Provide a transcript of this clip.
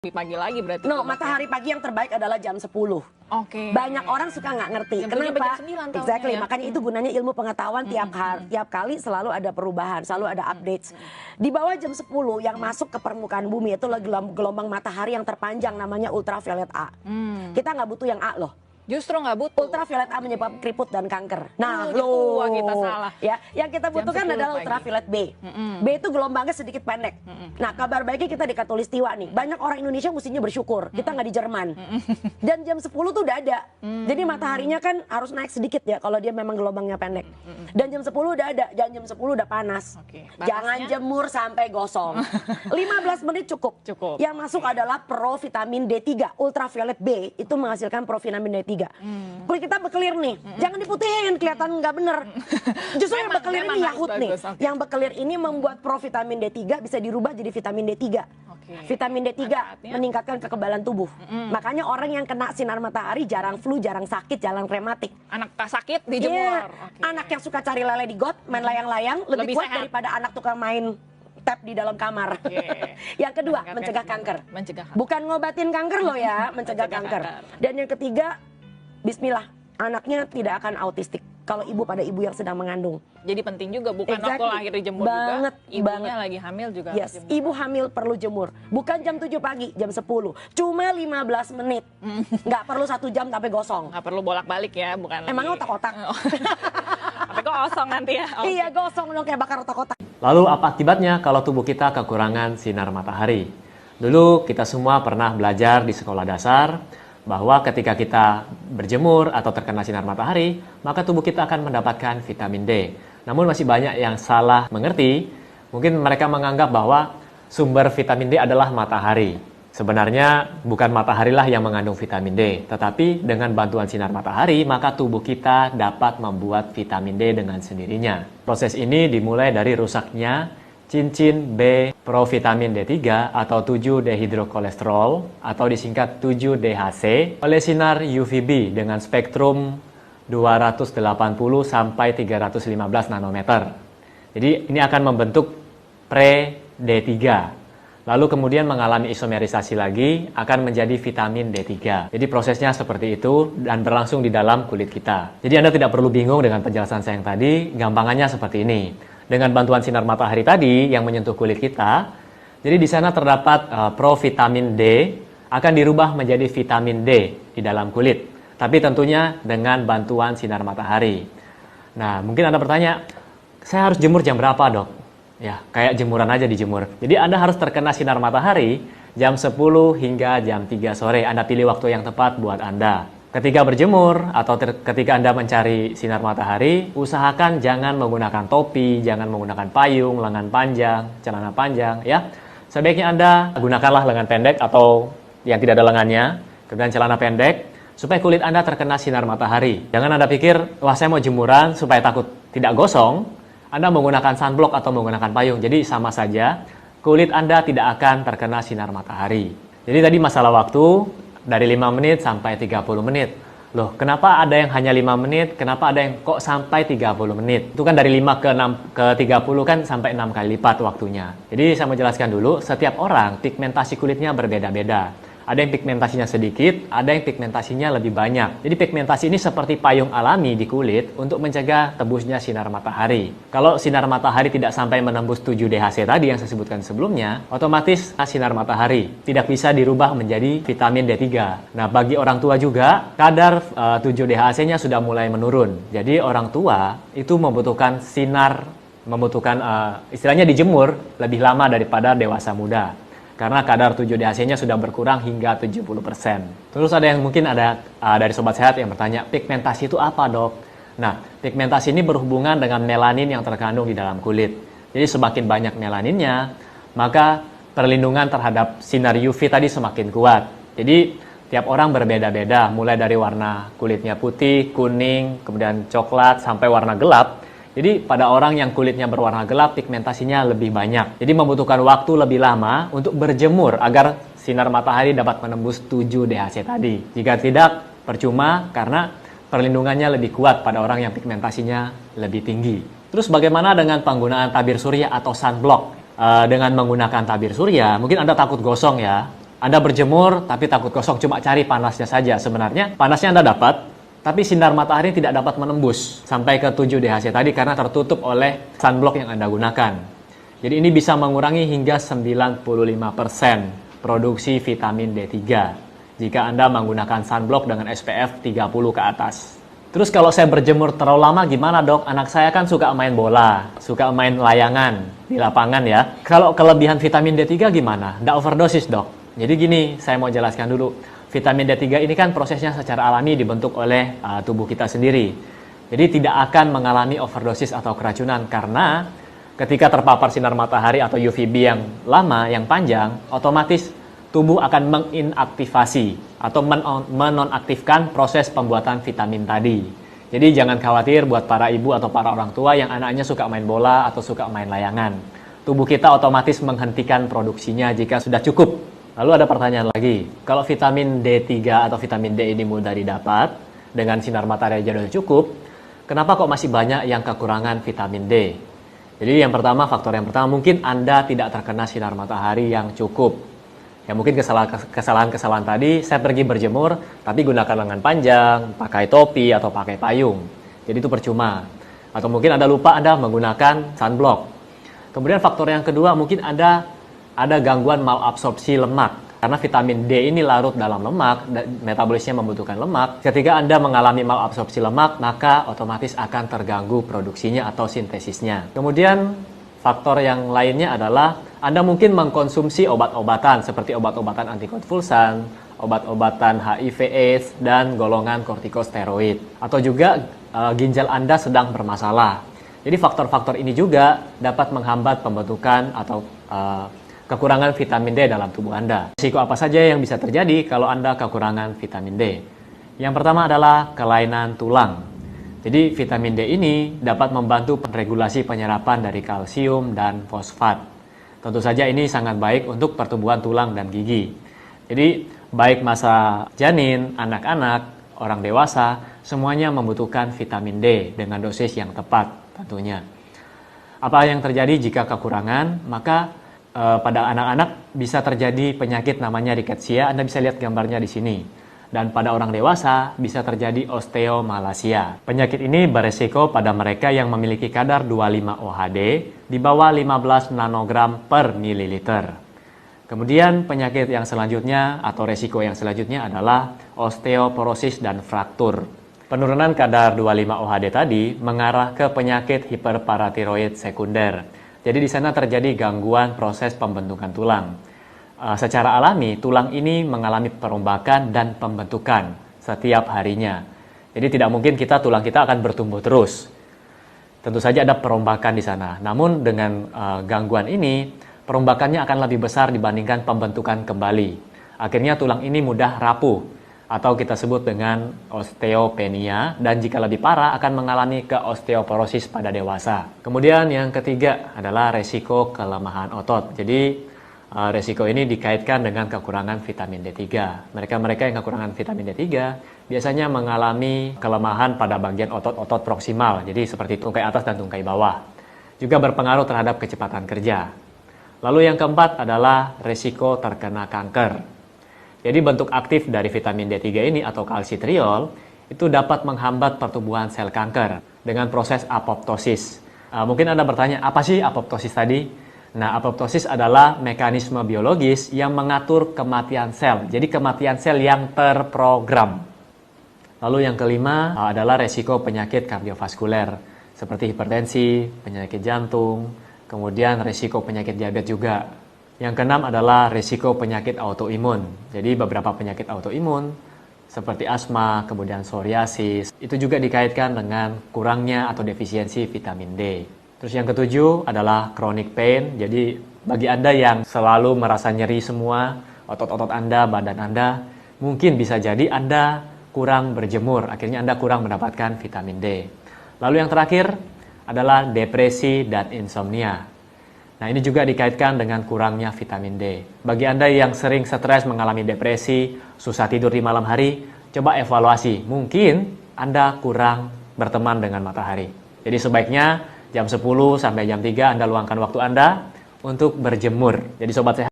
pagi lagi berarti. No, matahari pagi yang terbaik adalah jam 10. Oke. Banyak orang suka nggak ngerti. Jam 7 sampai Kenapa? jam 9 tahunnya Exactly. ya. Makanya itu gunanya ilmu pengetahuan tiap kali selalu ada perubahan, selalu ada updates. Di bawah jam 10 yang masuk ke permukaan bumi itu gelombang matahari yang terpanjang namanya ultraviolet A. Kita nggak butuh yang A loh. Justru nggak butuh. Ultraviolet A menyebabkan keriput dan kanker. Nah, gitu. Wah, kita salah. Ya, yang kita butuhkan 10 adalah pagi. ultraviolet B. B itu gelombangnya sedikit pendek. Nah, kabar baiknya kita di Katulistiwa nih. Banyak orang Indonesia mestinya bersyukur. Kita nggak di Jerman. Dan jam 10 tuh udah ada. Jadi mataharinya kan harus naik sedikit ya kalau dia memang gelombangnya pendek. Dan jam 10 udah ada. Dan jam 10 udah panas. Oke, Jangan batasnya? jemur sampai gosong. 15 menit cukup. Cukup. Yang masuk adalah provitamin D3. Ultraviolet B itu menghasilkan provitamin D3. Kulit kita berkelir nih, jangan diputihin, kelihatan nggak bener. Justru yang berkelir memang ini harus Yahut nih. bagus, oke. Yang berkelir ini membuat provitamin D3 bisa dirubah jadi vitamin D3. Oke. Vitamin D3 Manfaatnya? meningkatkan kekebalan tubuh. Makanya orang yang kena sinar matahari jarang flu, jarang sakit, jarang rematik. Anak tak sakit dijemur. Iya. Oke. Anak yang suka cari lele di got, main layang-layang lebih Lebih kuat sehat. daripada anak tukang main tap di dalam kamar. Oke. Yang kedua, Meningkatkan mencegah imun. kanker. Mencegah kanker. Bukan ngobatin kanker loh ya, mencegah Mencegah kanker. kanker. Dan yang ketiga, bismillah, anaknya tidak akan autistik kalau ibu pada ibu yang sedang mengandung. Jadi penting juga bukan waktu Exactly. lahir dijemur Banget, juga. Ibunya banget. lagi hamil juga Yes, harus jemur. ibu hamil perlu jemur. Bukan jam 7 pagi, jam 10. Cuma 15 menit. Nggak perlu 1 jam sampai gosong. Nggak perlu bolak-balik ya, bukan Emangnya lagi. otak-otak? Oh. Tapi kok kosong nanti ya. Oke. Iya, gosong dong kayak bakar otak-otak. Lalu apa akibatnya kalau tubuh kita kekurangan sinar matahari? Dulu kita semua pernah belajar di sekolah dasar bahwa ketika kita berjemur atau terkena sinar matahari, maka tubuh kita akan mendapatkan vitamin D. Namun masih banyak yang salah mengerti. Mungkin mereka menganggap bahwa sumber vitamin D adalah matahari. Sebenarnya bukan mataharilah yang mengandung vitamin D, tetapi dengan bantuan sinar matahari, maka tubuh kita dapat membuat vitamin D dengan sendirinya. Proses ini dimulai dari rusaknya cincin B provitamin D3 atau 7-dehidrokolesterol atau disingkat 7-DHC oleh sinar UVB dengan spektrum 280 sampai 315 nanometer. Jadi ini akan membentuk pre-D3. Lalu kemudian mengalami isomerisasi lagi akan menjadi vitamin D3. Jadi prosesnya seperti itu dan berlangsung di dalam kulit kita. Jadi Anda tidak perlu bingung dengan penjelasan saya yang tadi, gampangannya seperti ini. Dengan bantuan sinar matahari tadi yang menyentuh kulit kita, jadi di sana terdapat provitamin D akan dirubah menjadi vitamin D di dalam kulit. Tapi tentunya dengan bantuan sinar matahari. Nah, mungkin Anda bertanya, saya harus jemur jam berapa, Dok? Ya, kayak jemuran aja dijemur. Jadi Anda harus terkena sinar matahari jam 10 hingga jam 3 sore. Anda pilih waktu yang tepat buat Anda. Ketika berjemur atau ketika Anda mencari sinar matahari, usahakan jangan menggunakan topi, jangan menggunakan payung, lengan panjang, celana panjang, ya. Sebaiknya Anda gunakanlah lengan pendek atau yang tidak ada lengannya, kemudian celana pendek, supaya kulit Anda terkena sinar matahari. Jangan Anda pikir, wah saya mau jemuran supaya takut tidak gosong, Anda menggunakan sunblock atau menggunakan payung. Jadi sama saja, kulit Anda tidak akan terkena sinar matahari. Jadi tadi masalah waktu, dari 5 menit sampai 30 menit. Loh, kenapa ada yang hanya 5 menit? Kenapa ada yang kok sampai 30 menit? Itu kan dari 5 ke 30 kan sampai 6 kali lipat waktunya. Jadi saya mau jelaskan dulu, setiap orang pigmentasi kulitnya berbeda-beda. Ada yang pigmentasinya sedikit, ada yang pigmentasinya lebih banyak. Jadi pigmentasi ini seperti payung alami di kulit untuk mencegah tembusnya sinar matahari. Kalau sinar matahari tidak sampai menembus 7-DHC tadi yang saya sebutkan sebelumnya, otomatis sinar matahari tidak bisa dirubah menjadi vitamin D3. Nah, bagi orang tua juga, kadar 7-DHC-nya sudah mulai menurun. Jadi orang tua itu membutuhkan istilahnya dijemur lebih lama daripada dewasa muda. Karena kadar 7-DHC-nya sudah berkurang hingga 70%. Terus ada yang mungkin dari Sobat Sehat yang bertanya, pigmentasi itu apa, Dok? Nah, pigmentasi ini berhubungan dengan melanin yang terkandung di dalam kulit. Jadi semakin banyak melaninnya, maka perlindungan terhadap sinar UV tadi semakin kuat. Jadi tiap orang berbeda-beda, mulai dari warna kulitnya putih, kuning, kemudian coklat, sampai warna gelap. Jadi pada orang yang kulitnya berwarna gelap, pigmentasinya lebih banyak. Jadi membutuhkan waktu lebih lama untuk berjemur agar sinar matahari dapat menembus 7-DHC tadi. Jika tidak, percuma karena perlindungannya lebih kuat pada orang yang pigmentasinya lebih tinggi. Terus bagaimana dengan penggunaan tabir surya atau sunblock? Dengan menggunakan tabir surya, mungkin Anda takut gosong ya. Anda berjemur tapi takut kosong, cuma cari panasnya saja. Sebenarnya panasnya Anda dapat, tapi sinar matahari tidak dapat menembus sampai ke 7 DHC tadi karena tertutup oleh sunblock yang Anda gunakan. Jadi ini bisa mengurangi hingga 95% produksi vitamin D3 jika Anda menggunakan sunblock dengan SPF 30 ke atas. Terus kalau saya berjemur terlalu lama gimana dok? Anak saya kan suka main bola, suka main layangan di lapangan ya. Kalau kelebihan vitamin D3 gimana? Nggak overdosis dok? Jadi gini, saya mau jelaskan dulu. Vitamin D3 ini kan prosesnya secara alami dibentuk oleh tubuh kita sendiri. Jadi tidak akan mengalami overdosis atau keracunan karena ketika terpapar sinar matahari atau UVB yang lama, yang panjang, otomatis tubuh akan menginaktivasi atau menonaktifkan proses pembuatan vitamin tadi. Jadi jangan khawatir buat para ibu atau para orang tua yang anaknya suka main bola atau suka main layangan. Tubuh kita otomatis menghentikan produksinya jika sudah cukup. Lalu ada pertanyaan lagi, kalau vitamin D3 atau vitamin D ini mudah didapat dengan sinar matahari aja sudah cukup, kenapa kok masih banyak yang kekurangan vitamin D? Jadi faktor yang pertama mungkin Anda tidak terkena sinar matahari yang cukup. Ya mungkin kesalahan tadi, saya pergi berjemur, tapi gunakan lengan panjang, pakai topi, atau pakai payung. Jadi itu percuma. Atau mungkin Anda lupa Anda menggunakan sunblock. Kemudian faktor yang kedua, mungkin ada gangguan malabsorpsi lemak. Karena vitamin D ini larut dalam lemak, metabolisnya membutuhkan lemak. Ketika Anda mengalami malabsorpsi lemak, maka otomatis akan terganggu produksinya atau sintesisnya. Kemudian faktor yang lainnya adalah Anda mungkin mengkonsumsi obat-obatan seperti obat-obatan antikonvulsan, obat-obatan HIV/AIDS, dan golongan kortikosteroid. Atau juga ginjal Anda sedang bermasalah. Jadi faktor-faktor ini juga dapat menghambat pembentukan atau kekurangan vitamin D dalam tubuh Anda. Risiko apa saja yang bisa terjadi kalau Anda kekurangan vitamin D? Yang pertama adalah kelainan tulang. Jadi vitamin D ini dapat membantu regulasi penyerapan dari kalsium dan fosfat. Tentu saja ini sangat baik untuk pertumbuhan tulang dan gigi. Jadi baik masa janin, anak-anak, orang dewasa, semuanya membutuhkan vitamin D dengan dosis yang tepat tentunya. Apa yang terjadi jika kekurangan? Maka pada anak-anak bisa terjadi penyakit namanya rickettsia. Anda bisa lihat gambarnya di sini. Dan pada orang dewasa bisa terjadi osteomalacia. Penyakit ini beresiko pada mereka yang memiliki kadar 25 OHD di bawah 15 nanogram per mililiter. Kemudian penyakit yang selanjutnya atau resiko yang selanjutnya adalah osteoporosis dan fraktur. Penurunan kadar 25 OHD tadi mengarah ke penyakit hiperparatiroid sekunder. Jadi di sana terjadi gangguan proses pembentukan tulang. Secara alami, tulang ini mengalami perombakan dan pembentukan setiap harinya. Jadi tidak mungkin tulang kita akan bertumbuh terus. Tentu saja ada perombakan di sana. Namun dengan gangguan ini, perombakannya akan lebih besar dibandingkan pembentukan kembali. Akhirnya tulang ini mudah rapuh atau kita sebut dengan osteopenia, dan jika lebih parah akan mengalami osteoporosis pada dewasa. Kemudian yang ketiga adalah resiko kelemahan otot. Jadi resiko ini dikaitkan dengan kekurangan vitamin D3. Mereka yang kekurangan vitamin D3 biasanya mengalami kelemahan pada bagian otot-otot proksimal, jadi seperti tungkai atas dan tungkai bawah. Juga berpengaruh terhadap kecepatan kerja. Lalu yang keempat adalah resiko terkena kanker. Jadi bentuk aktif dari vitamin D3 ini atau kalsitriol itu dapat menghambat pertumbuhan sel kanker dengan proses apoptosis. Mungkin Anda bertanya, apa sih apoptosis tadi? Nah, apoptosis adalah mekanisme biologis yang mengatur kematian sel. Jadi kematian sel yang terprogram. Lalu yang kelima adalah resiko penyakit kardiovaskuler seperti hipertensi, penyakit jantung, kemudian resiko penyakit diabetes juga. Yang keenam adalah resiko penyakit autoimun. Jadi beberapa penyakit autoimun seperti asma, kemudian psoriasis, itu juga dikaitkan dengan kurangnya atau defisiensi vitamin D. Terus yang ketujuh adalah chronic pain. Jadi bagi Anda yang selalu merasa nyeri semua, otot-otot Anda, badan Anda, mungkin bisa jadi Anda kurang berjemur. Akhirnya Anda kurang mendapatkan vitamin D. Lalu yang terakhir adalah depresi dan insomnia. Nah ini juga dikaitkan dengan kurangnya vitamin D. Bagi Anda yang sering stres mengalami depresi, susah tidur di malam hari, coba evaluasi. Mungkin Anda kurang berteman dengan matahari. Jadi sebaiknya jam 10 sampai jam 3 Anda luangkan waktu Anda untuk berjemur. Jadi sobat sehat,